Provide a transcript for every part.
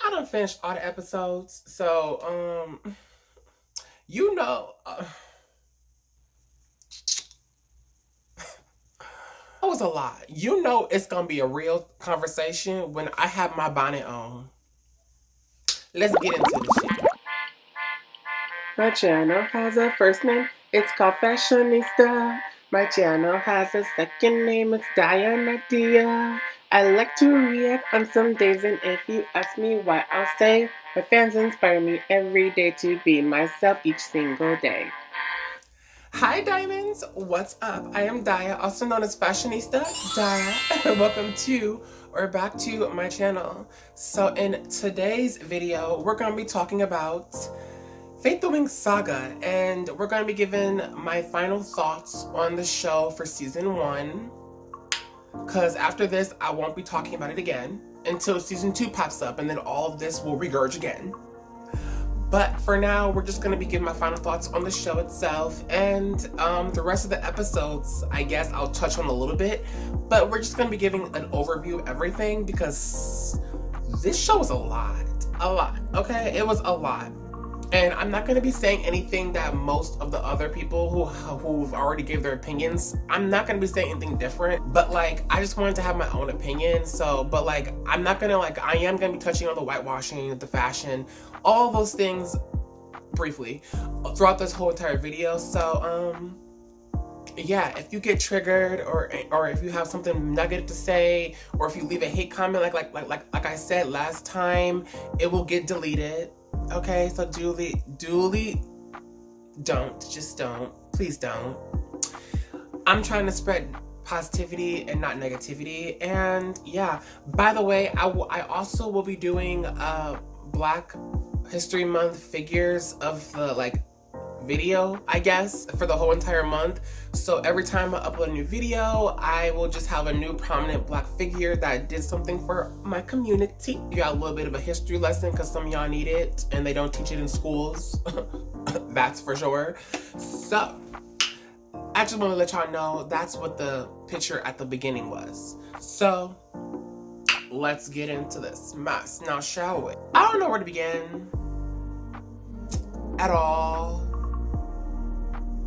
I done finished all the episodes, so you know, that was a lot. You know, it's gonna be a real conversation when I have my bonnet on. Let's get into this shit. My channel has a first name, it's called Fashionista. My channel has a second name, it's Diana Dia. I like to react on some days, and if you ask me why, I'll say my fans inspire me every day to be myself each single day. Hi Diamonds, what's up? I am Dia, also known as Fashionista Dia. Welcome to or back to my channel. So in today's video, we're going to be talking about TheWinx Saga, and we're going to be giving my final thoughts on the show for season 1. Because after this, I won't be talking about it again until season 2 pops up, and then all of this will regurge again. But for now, we're just going to be giving my final thoughts on the show itself, and the rest of the episodes, I guess I'll touch on a little bit, but we're just going to be giving an overview of everything because this show was a lot, okay? It was a lot. And I'm not going to be saying anything that most of the other people who've already gave their opinions, I'm not going to be saying anything different, but like, I just wanted to have my own opinion. So, but like, I'm not going to like, I am going to be touching on the whitewashing, the fashion, all those things briefly throughout this whole entire video. So, yeah, if you get triggered or if you have something negative to say, or if you leave a hate comment, like I said last time, it will get deleted. Okay, so duly, don't, please don't. I'm trying to spread positivity and not negativity. And yeah, by the way, I also will be doing Black History Month figures of the like video, I guess, for the whole entire month. So every time I upload a new video, I will just have a new prominent Black figure that did something for my community. You got a little bit of a history lesson because some of y'all need it and they don't teach it in schools. That's for sure. So I just want to let y'all know that's what the picture at the beginning was. So let's get into this mess now, shall we? I don't know where to begin at all.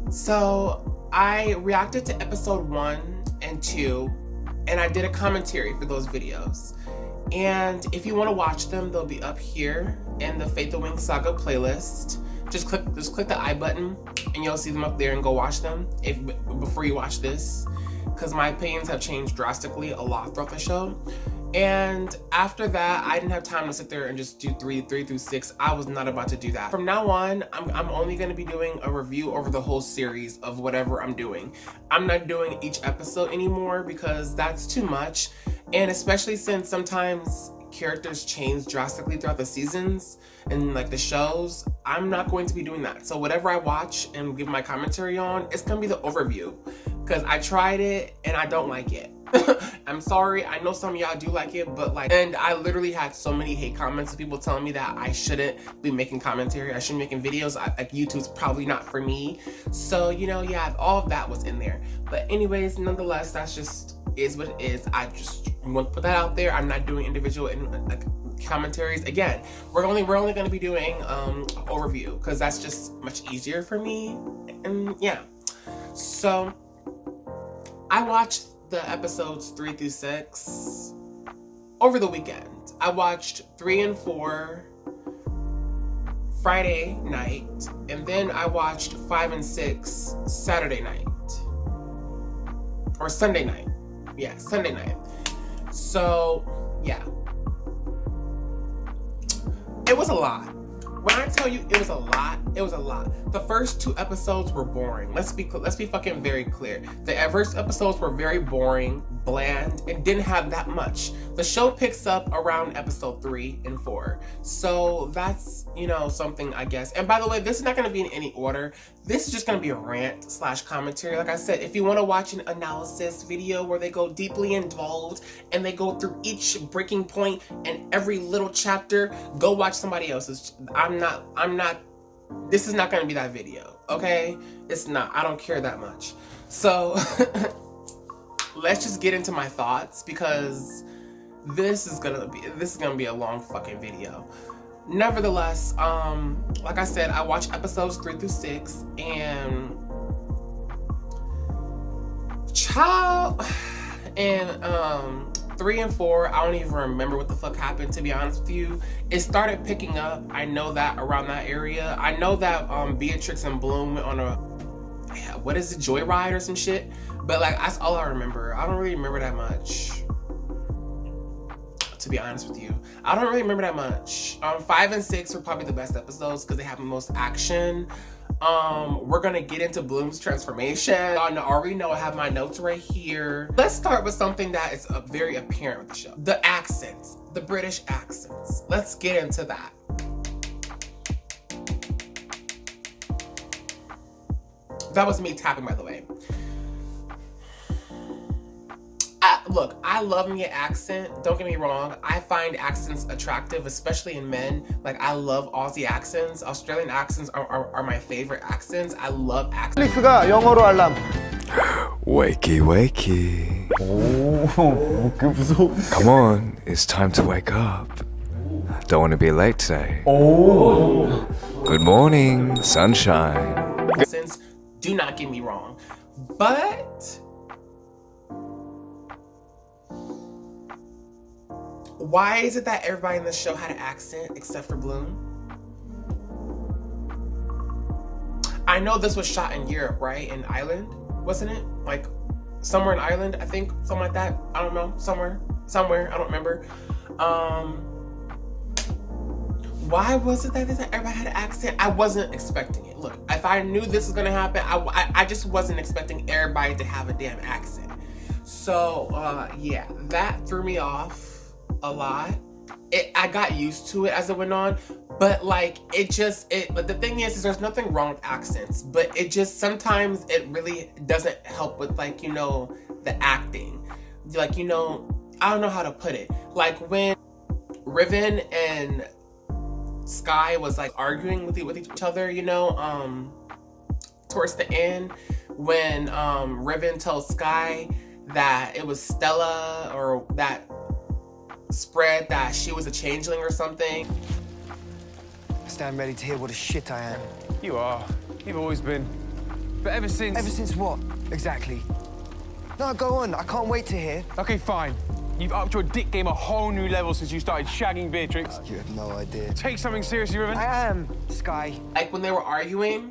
So I reacted to episode 1 and 2, and I did a commentary for those videos. And if you want to watch them, they'll be up here in the TheWinx Saga playlist. Just click the I button, and you'll see them up there, and go watch them before you watch this, because my opinions have changed drastically a lot throughout the show. And after that, I didn't have time to sit there and just do 3 through 6. I was not about to do that. From now on, I'm only going to be doing a review over the whole series of whatever I'm doing. I'm not doing each episode anymore because that's too much. And especially since sometimes characters change drastically throughout the seasons and like the shows, I'm not going to be doing that. So whatever I watch and give my commentary on, it's going to be the overview because I tried it and I don't like it. I'm sorry, I know some of y'all do like it, but like, and I literally had so many hate comments of people telling me that I shouldn't be making commentary, I shouldn't be making videos, like YouTube's probably not for me. So, you know, yeah, all of that was in there. But anyways, nonetheless, that's just is what it is. I just want to put that out there. I'm not doing individual like commentaries. Again, we're only going to be doing overview because that's just much easier for me. And yeah, so I watched the episodes 3 through 6 over the weekend. I watched 3 and 4 Friday night, and then I watched 5 and 6 Saturday night. Or Sunday night. Yeah, Sunday night. So, yeah. It was a lot. When I tell you it was a lot, it was a lot. The first 2 episodes were boring. Let's be fucking very clear. The first episodes were very boring, bland, and didn't have that much. The show picks up around episode 3 and 4. So that's, you know, something, I guess. And by the way, this is not going to be in any order. This is just going to be a rant / commentary. Like I said, if you want to watch an analysis video where they go deeply involved and they go through each breaking point and every little chapter, go watch somebody else's. This is not going to be that video, okay? It's not. I don't care that much. So let's just get into my thoughts because this is gonna be a long fucking video. Nevertheless, like I said, I watched episodes 3 through 6, and child, and 3 and 4, I don't even remember what the fuck happened, to be honest with you. It started picking up. I know that around that area. I know that Beatrix and Bloom went on a, what is it, joyride or some shit? But like, that's all I remember. I don't really remember that much, to be honest with you. I don't really remember that much. 5 and 6 were probably the best episodes because they have the most action. We're gonna get into Bloom's transformation. Y'all already know I have my notes right here. Let's start with something that is very apparent with the show. The accents, the British accents. Let's get into that. That was me tapping, by the way. Look, I love me an accent. Don't get me wrong. I find accents attractive, especially in men. Like, I love Aussie accents. Australian accents are my favorite accents. I love accents. 넷플릭스가 영어로 알람. Wakey, wakey. 오, 그 무서워. Come on, it's time to wake up. Don't want to be late today. 오. Good morning, sunshine. Accents, do not get me wrong. But why is it that everybody in the show had an accent except for Bloom? I know this was shot in Europe, right? In Ireland, wasn't it? Like, somewhere in Ireland, I think, something like that. I don't know, somewhere, I don't remember. Why was it that everybody had an accent? I wasn't expecting it. Look, if I knew this was gonna happen, I just wasn't expecting everybody to have a damn accent. So, yeah, that threw me off a lot. I got used to it as it went on, but like, but the thing is there's nothing wrong with accents, but it just, sometimes it really doesn't help with, like, you know, the acting. Like, you know, I don't know how to put it. Like, when Riven and Sky was like arguing with each other, you know, towards the end, when Riven tells Sky that it was Stella, or that spread that she was a changeling or something. I stand ready to hear what a shit I am. You are. You've always been. But ever since... Ever since what, exactly? No, go on. I can't wait to hear. Okay, fine. You've upped your dick game a whole new level since you started shagging Beatrix. You have no idea. Take something seriously, Riven. I am, Sky. Like, when they were arguing,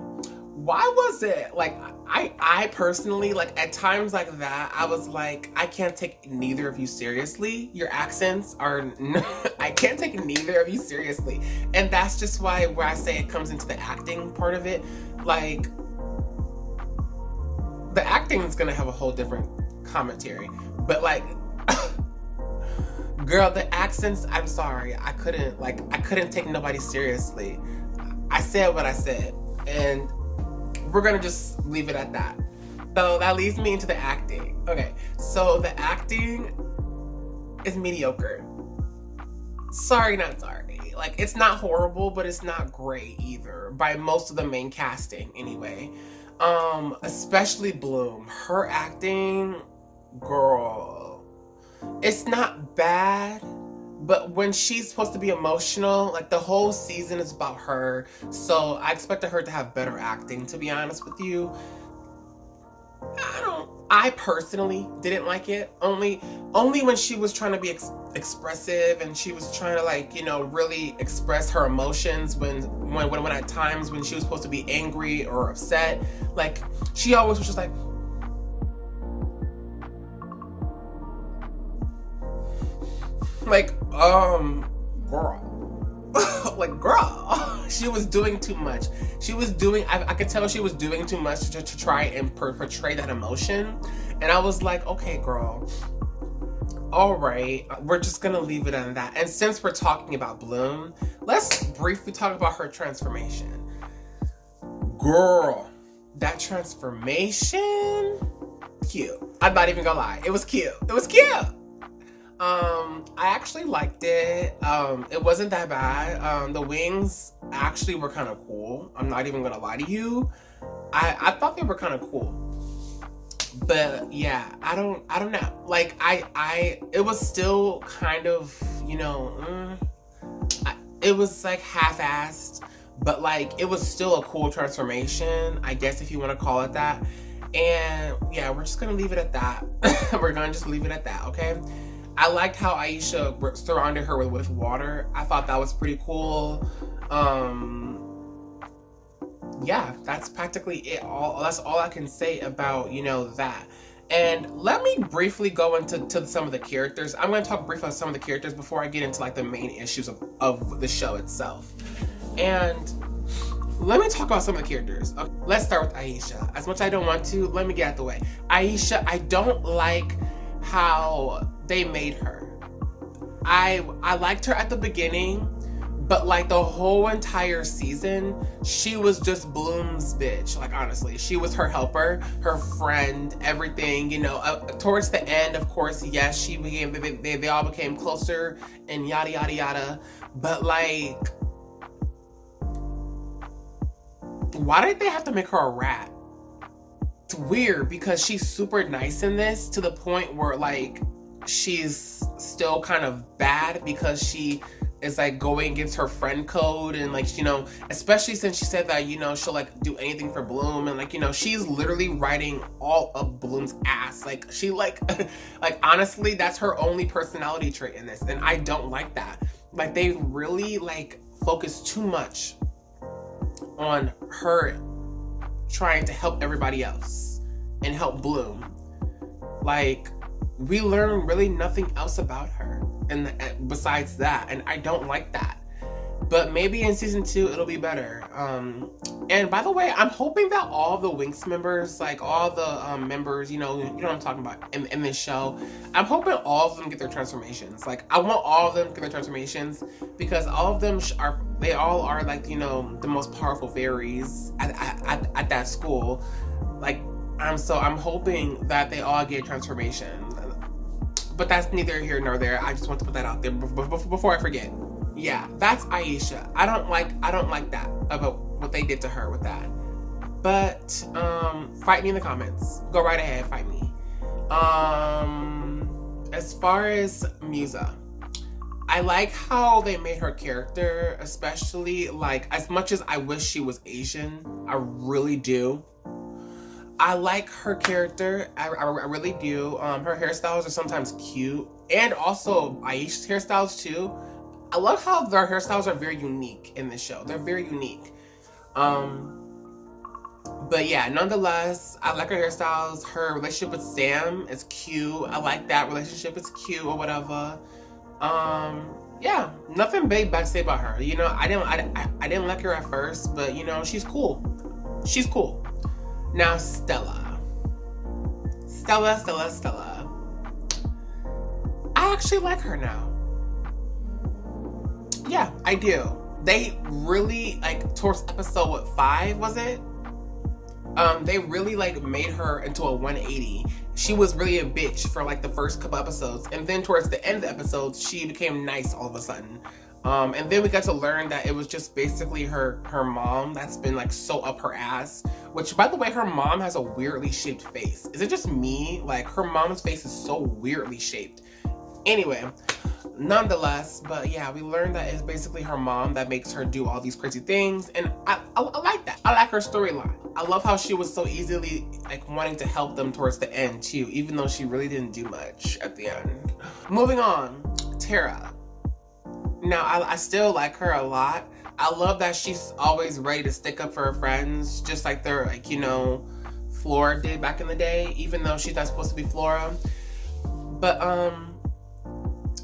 why was it, like, I personally, like, at times like that, I was like, I can't take neither of you seriously. Your accents are, I can't take neither of you seriously. And that's just why, where I say it comes into the acting part of it. Like, the acting is gonna have a whole different commentary. But like, girl, the accents, I'm sorry, I couldn't take nobody seriously. I said what I said, and we're gonna just leave it at that. So that leads me into the acting. Okay, so the acting is mediocre. Sorry, not sorry. Like, it's not horrible, but it's not great either, by most of the main casting anyway. Especially Bloom. Her acting, girl, it's not bad, but when she's supposed to be emotional, like, the whole season is about her, so I expected her to have better acting, to be honest with you. I personally didn't like it. Only when she was trying to be expressive, and she was trying to, like, you know, really express her emotions when at times when she was supposed to be angry or upset. Like, she always was just like, girl. Like, girl, she was doing too much. I could tell she was doing too much to try and portray that emotion. And I was like, okay, girl, all right, we're just gonna leave it on that. And since we're talking about Bloom, let's briefly talk about her transformation. Girl, that transformation, cute. I'm not even gonna lie, it was cute. It was cute. I actually liked it. It wasn't that bad. The wings actually were kind of cool. I'm not even gonna lie to you. I thought they were kind of cool. But yeah, I don't know. Like it was still kind of, you know, it was like half-assed, but like it was still a cool transformation, I guess, if you want to call it that. And yeah, we're just gonna leave it at that. We're gonna just leave it at that, okay? I liked how Aisha surrounded her with water. I thought that was pretty cool. Yeah, that's practically it. That's all I can say about, you know, that. And let me briefly go into some of the characters. I'm going to talk briefly about some of the characters before I get into like the main issues of the show itself. And let me talk about some of the characters. Okay, let's start with Aisha. As much as I don't want to, let me get out of the way. Aisha, I don't like how they made her. I liked her at the beginning, but like the whole entire season, she was just Bloom's bitch. Like honestly, she was her helper, her friend, everything. You know, towards the end, of course, yes, she became. They all became closer and yada yada yada. But like, why did they have to make her a rat? It's weird because she's super nice in this to the point where like she's still kind of bad because she is like going against her friend code, and like, you know, especially since she said that, you know, she'll like do anything for Bloom, and like, you know, she's literally riding all of Bloom's ass. Like she like like honestly, that's her only personality trait in this, and I don't like that. Like they really like focus too much on her trying to help everybody else and help Bloom. Like we learn really nothing else about her and besides that, and I don't like that. But maybe in season 2 it'll be better. And by the way, I'm hoping that all the Winx members, like all the members, you know what I'm talking about in this show, I'm hoping all of them get their transformations. Like I want all of them to get their transformations because all of them they all are like, you know, the most powerful fairies at that school. Like I'm hoping that they all get transformation. But that's neither here nor there. I just want to put that out there before I forget. Yeah, that's Aisha. I don't like that about what they did to her with that. But fight me in the comments. Go right ahead, fight me. As far as Musa, I like how they made her character, especially like as much as I wish she was Asian, I really do. I like her character. I really do. Her hairstyles are sometimes cute. And also Aisha's hairstyles too. I love how their hairstyles are very unique in this show. They're very unique. But yeah, nonetheless, I like her hairstyles. Her relationship with Sam is cute. I like that relationship. It's cute or whatever. Yeah, nothing big bad to say about her. You know, I didn't like her at first, but you know, she's cool. She's cool. Now Stella. I actually like her now. Yeah, I do. They really, like, towards episode 5, was it? They really, like, made her into a 180. She was really a bitch for, like, the first couple episodes. And then towards the end of the episodes, she became nice all of a sudden. And then we got to learn that it was just basically her mom that's been, like, so up her ass. Which, by the way, her mom has a weirdly shaped face. Is it just me? Like, her mom's face is so weirdly shaped. Anyway, nonetheless, but yeah, we learned that it's basically her mom that makes her do all these crazy things, and I like that. I like her storyline. I love how she was so easily like wanting to help them towards the end too, even though she really didn't do much at the end. Moving on, Tara. Now, I still like her a lot. I love that she's always ready to stick up for her friends, just like they're like, you know, Flora did back in the day, even though she's not supposed to be Flora. But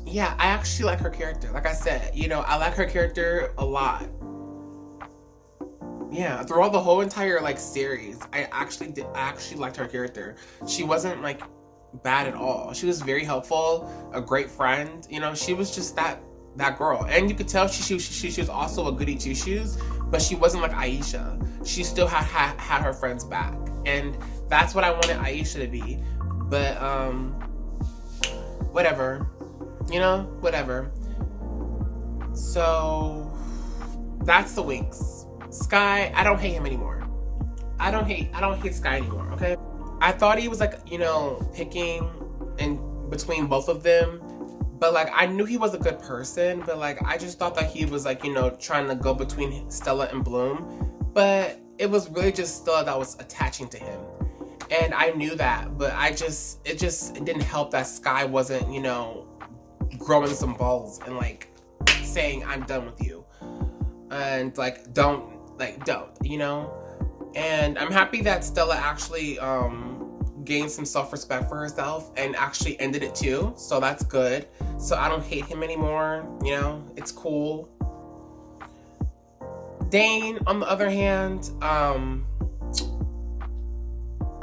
yeah, I actually like her character. Like I said, you know, I like her character a lot. Yeah, throughout the whole entire like series, I actually liked her character. She wasn't like bad at all. She was very helpful, a great friend. You know, she was just that girl, and you could tell she was also a goody two shoes, but she wasn't like Aisha. She still had her friends back, and that's what I wanted Aisha to be. But whatever. You know, whatever. So that's the Winx. Sky, I don't hate him anymore. I don't hate Sky anymore, okay? I thought he was like, you know, picking in between both of them. But like, I knew he was a good person, but like, I just thought that he was like, you know, trying to go between Stella and Bloom. But it was really just Stella that was attaching to him. And I knew that, but it didn't help that Sky wasn't, you know, growing some balls and like saying, I'm done with you. And like, don't, you know? And I'm happy that Stella actually gained some self-respect for herself and actually ended it too. So that's good. So I don't hate him anymore, you know? It's cool. Dane, on the other hand, I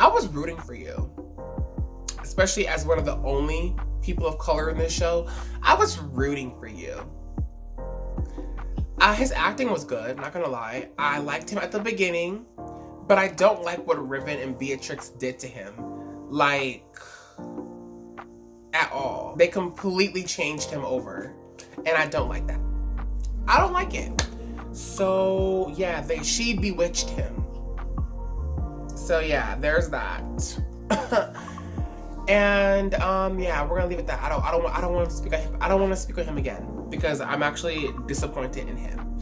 was rooting for you, especially as one of the only people of color in this show. I was rooting for you. His acting was good, not gonna lie. I liked him at the beginning, but I don't like what Riven and Beatrix did to him. Like, at all. They completely changed him over, and I don't like that. I don't like it. So, yeah, she bewitched him. So yeah, there's that. And yeah, we're gonna leave it at that. I don't want to speak of him. I don't want to speak of him again because I'm actually disappointed in him.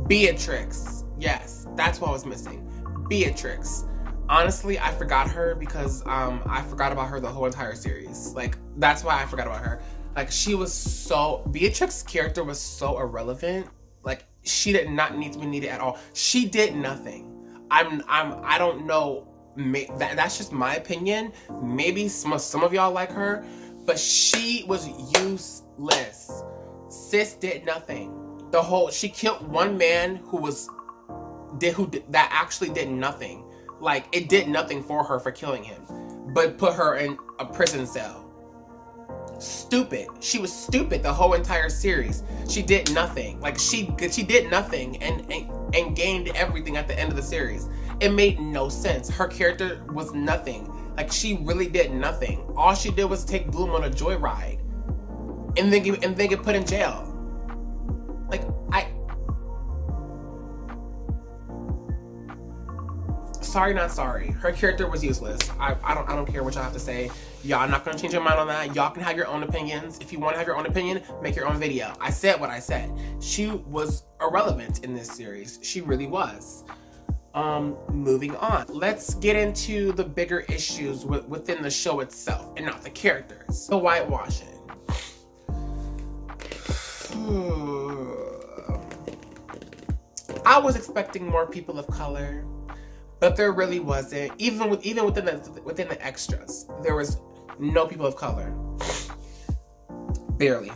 Beatrix, yes, that's what I was missing. Beatrix. Honestly, I forgot her because I forgot about her the whole entire series. Like, that's why I forgot about her. Like, Beatrix's character was so irrelevant. Like, she did not need to be needed at all. She did nothing. I don't know. That's just my opinion. Maybe some of y'all like her, but she was useless. Sis did nothing. She killed one man that actually did nothing. Like, it did nothing for her for killing him, but put her in a prison cell. Stupid. She was stupid the whole entire series. She did nothing. Like, she did nothing and gained everything at the end of the series. It made no sense. Her character was nothing. Like, she really did nothing. All she did was take Bloom on a joyride and then get put in jail. Like, sorry, not sorry. Her character was useless. I don't care what y'all have to say. Y'all not gonna change your mind on that. Y'all can have your own opinions. If you want to have your own opinion, make your own video. I said what I said. She was irrelevant in this series. She really was. Moving on. Let's get into the bigger issues within the show itself and not the characters. The whitewashing. I was expecting more people of color, but there really wasn't. Even within the extras, there was no people of color, barely.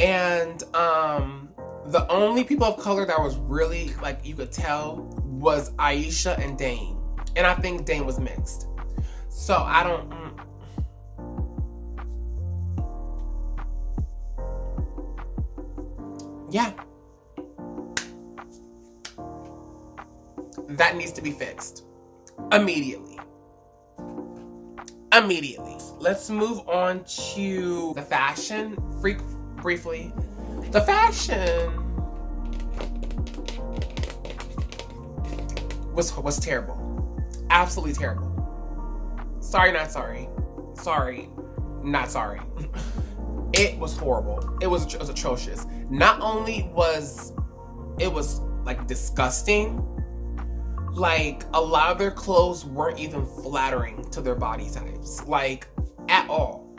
And the only people of color that was really, like, you could tell was Aisha and Dane, and I think Dane was mixed. So I don't. Yeah. That needs to be fixed. Immediately. Let's move on to the fashion. Briefly. The fashion was terrible. Absolutely terrible. Sorry, not sorry. Sorry, not sorry. It was horrible. It was atrocious. Not only was it like disgusting, like, a lot of their clothes weren't even flattering to their body types, like, at all.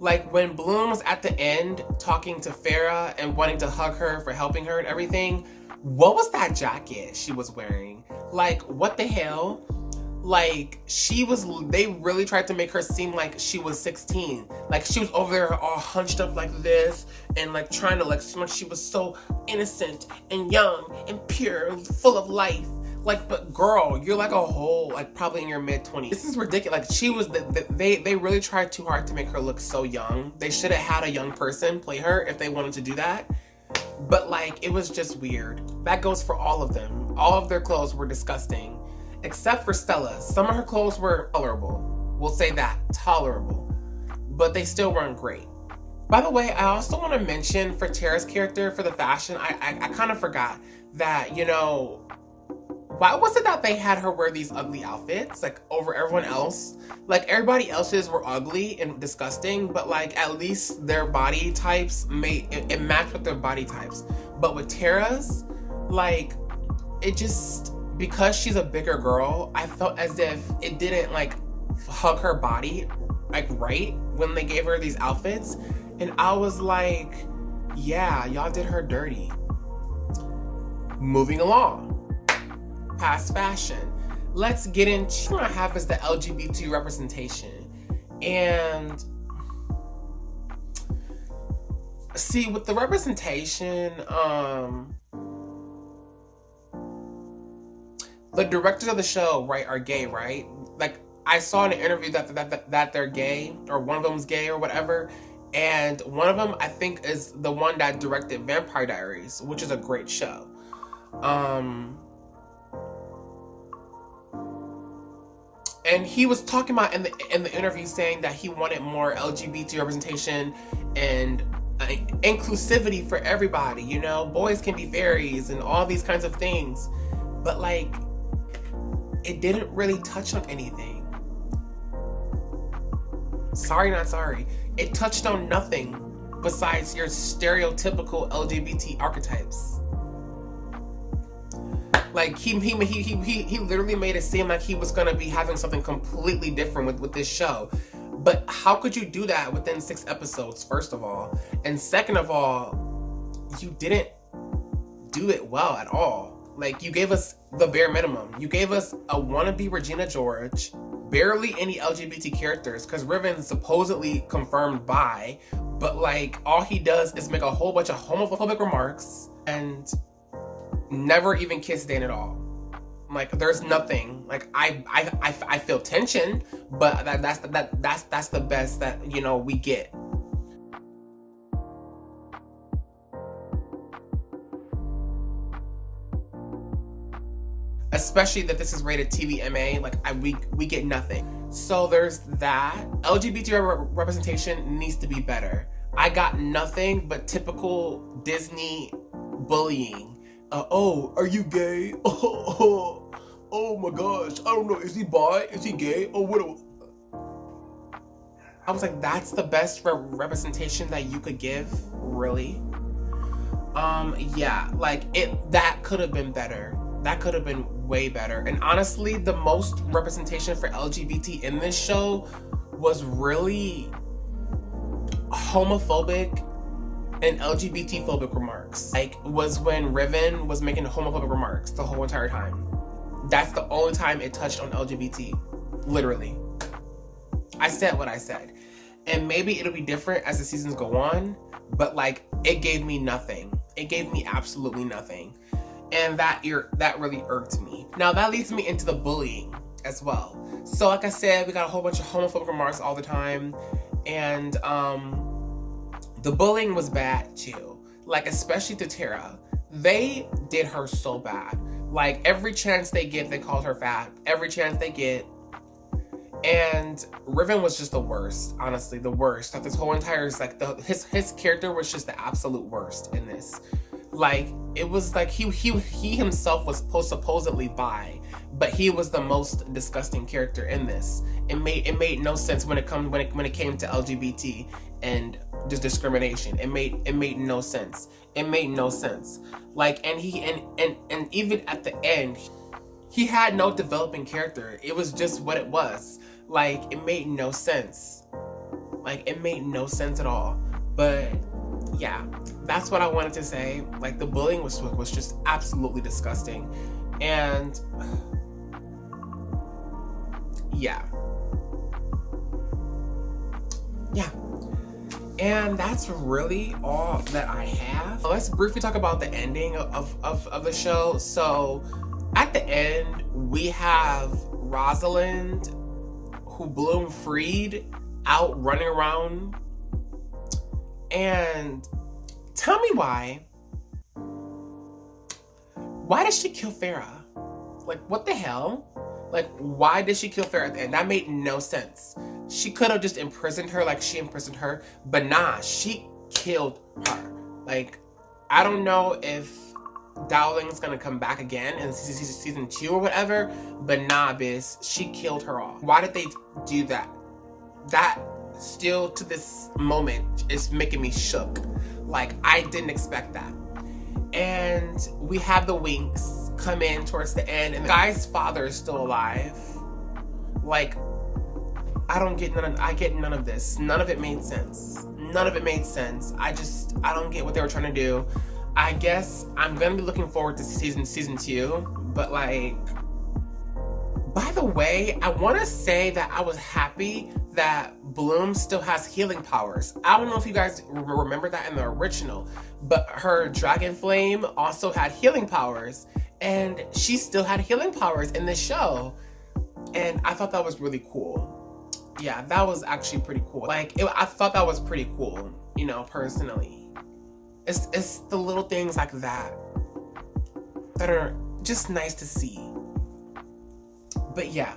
Like, when Bloom was at the end talking to Farrah and wanting to hug her for helping her and everything, what was that jacket she was wearing? Like, what the hell? Like, they really tried to make her seem like she was 16. Like, she was over there all hunched up like this and, like, trying to, like, seem like she was so innocent and young and pure, full of life. Like, but girl, you're like a whole, like, probably in your mid-20s. This is ridiculous. Like, she was, they really tried too hard to make her look so young. They should have had a young person play her if they wanted to do that. But, like, it was just weird. That goes for all of them. All of their clothes were disgusting. Except for Stella. Some of her clothes were tolerable. We'll say that. Tolerable. But they still weren't great. By the way, I also want to mention for Tara's character, for the fashion, I kind of forgot that, you know, why was it that they had her wear these ugly outfits, like, over everyone else? Like, everybody else's were ugly and disgusting, but, like, at least their body types it matched with their body types. But with Tara's, like, it just, because she's a bigger girl, I felt as if it didn't, like, hug her body, like, right when they gave her these outfits. And I was like, yeah, y'all did her dirty. Moving along. Past fashion. Let's get into what I have is the LGBT representation. And see, with the representation, the directors of the show, right, are gay, right? Like, I saw in an interview that they're gay, or one of them's gay or whatever. And one of them, I think, is the one that directed Vampire Diaries, which is a great show. And he was talking about in the interview saying that he wanted more LGBT representation and inclusivity for everybody, you know? Boys can be fairies and all these kinds of things. But, like, it didn't really touch on anything. Sorry, not sorry. It touched on nothing besides your stereotypical LGBT archetypes. Like, he literally made it seem like he was gonna be having something completely different with this show. But how could you do that within 6 episodes, first of all? And second of all, you didn't do it well at all. Like, you gave us the bare minimum. You gave us a wannabe Regina George, barely any LGBT characters, because Riven's supposedly confirmed bi, but, like, all he does is make a whole bunch of homophobic remarks and never even kiss Dan at all. Like, there's nothing. Like, I feel tension, but that's the best that, you know, we get. Especially that this is rated TVMA, like, we get nothing. So there's that. LGBT representation needs to be better. I got nothing but typical Disney bullying. Oh, are you gay? Oh my gosh, I don't know, is he bi? Is he gay? Oh, what? I was like, that's the best representation that you could give? Really? Yeah, like, that could have been better. That could have been way better. And honestly, the most representation for LGBT in this show was really homophobic and LGBT phobic remarks. Like, was when Riven was making homophobic remarks the whole entire time. That's the only time it touched on LGBT. Literally. I said what I said. And maybe it'll be different as the seasons go on, but, like, it gave me nothing. It gave me absolutely nothing. And that really irked me. Now that leads me into the bullying as well. So like I said, we got a whole bunch of homophobic remarks all the time. And the bullying was bad too. Like, especially to Tara. They did her so bad. Like, every chance they get, they called her fat. Every chance they get. And Riven was just the worst, honestly, the worst. Like, this whole entire, like, his character was just the absolute worst in this. Like, it was like he himself was supposedly bi, but he was the most disgusting character in this. It made no sense when it came to LGBT and just discrimination. It made no sense. It made no sense. Like, and even at the end, he had no developing character. It was just what it was. Like, it made no sense. Like, it made no sense at all. But yeah, that's what I wanted to say. Like, the bullying was just absolutely disgusting. And yeah. And that's really all that I have. Let's briefly talk about the ending of the show. So at the end, we have Rosalind, who Bloom freed, out running around. And tell me why did she kill Farrah? Like, what the hell? Like, why did she kill Farrah at the end? That made no sense. She could have just imprisoned her like she imprisoned her, but nah, she killed her. Like, I don't know if Dowling's gonna come back again in season 2 or whatever, but nah, biz, she killed her off. Why did they do that? That still to this moment is making me shook. Like, I didn't expect that. And we have the Winx come in towards the end, and the guy's father is still alive. Like, I get none of this. None of it made sense. None of it made sense. I don't get what they were trying to do. I guess I'm gonna be looking forward to season 2, but like, by the way, I want to say that I was happy that Bloom still has healing powers. I don't know if you guys remember that in the original, but her Dragon Flame also had healing powers, and she still had healing powers in this show, and I thought that was really cool. Yeah, that was actually pretty cool. Like, I thought that was pretty cool, you know, personally. It's the little things like that that are just nice to see. But yeah,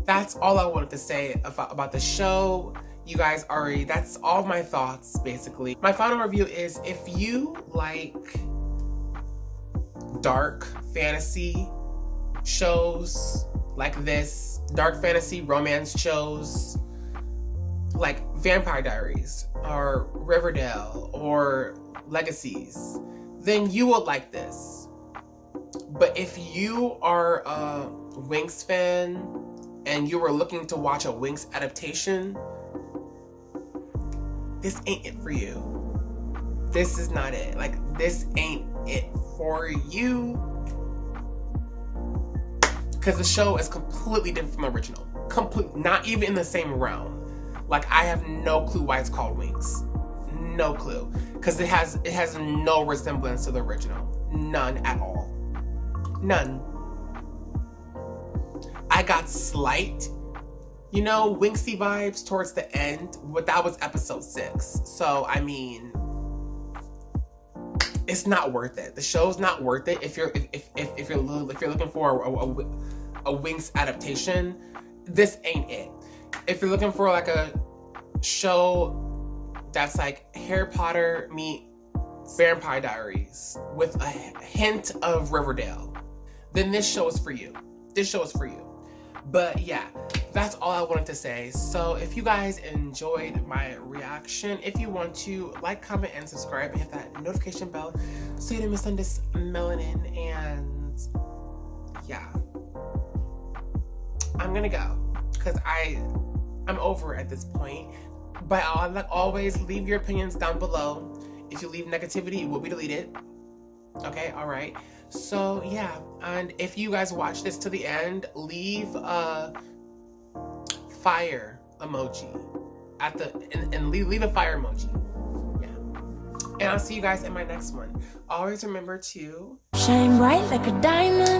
that's all I wanted to say about the show. You guys already, that's all my thoughts, basically. My final review is, if you like dark fantasy shows like this, dark fantasy romance shows like Vampire Diaries or Riverdale or Legacies, then you will like this. But if you are a Winx fan and you were looking to watch a Winx adaptation, this ain't it for you. This is not it. Like, this ain't it for you. Because the show is completely different from the original. Not even in the same realm. Like, I have no clue why it's called Winx. No clue. Because it has no resemblance to the original. None at all. None. I got slight, you know, Winxy vibes towards the end, but that was episode 6. So, I mean, it's not worth it. The show's not worth it if you're looking for a Winx adaptation. This ain't it. If you're looking for like a show that's like Harry Potter meets Vampire Diaries with a hint of Riverdale, then this show is for you. This show is for you. But yeah, that's all I wanted to say. So if you guys enjoyed my reaction, if you want to like, comment, and subscribe, and hit that notification bell so you don't miss on this melanin. And yeah, I'm gonna go because I'm over at this point. But like always, leave your opinions down below. If you leave negativity, it will be deleted. Okay, all right. So yeah, and if you guys watch this to the end, leave a fire emoji at the and leave a fire emoji. Yeah. And I'll see you guys in my next one. Always remember to shine bright like a diamond.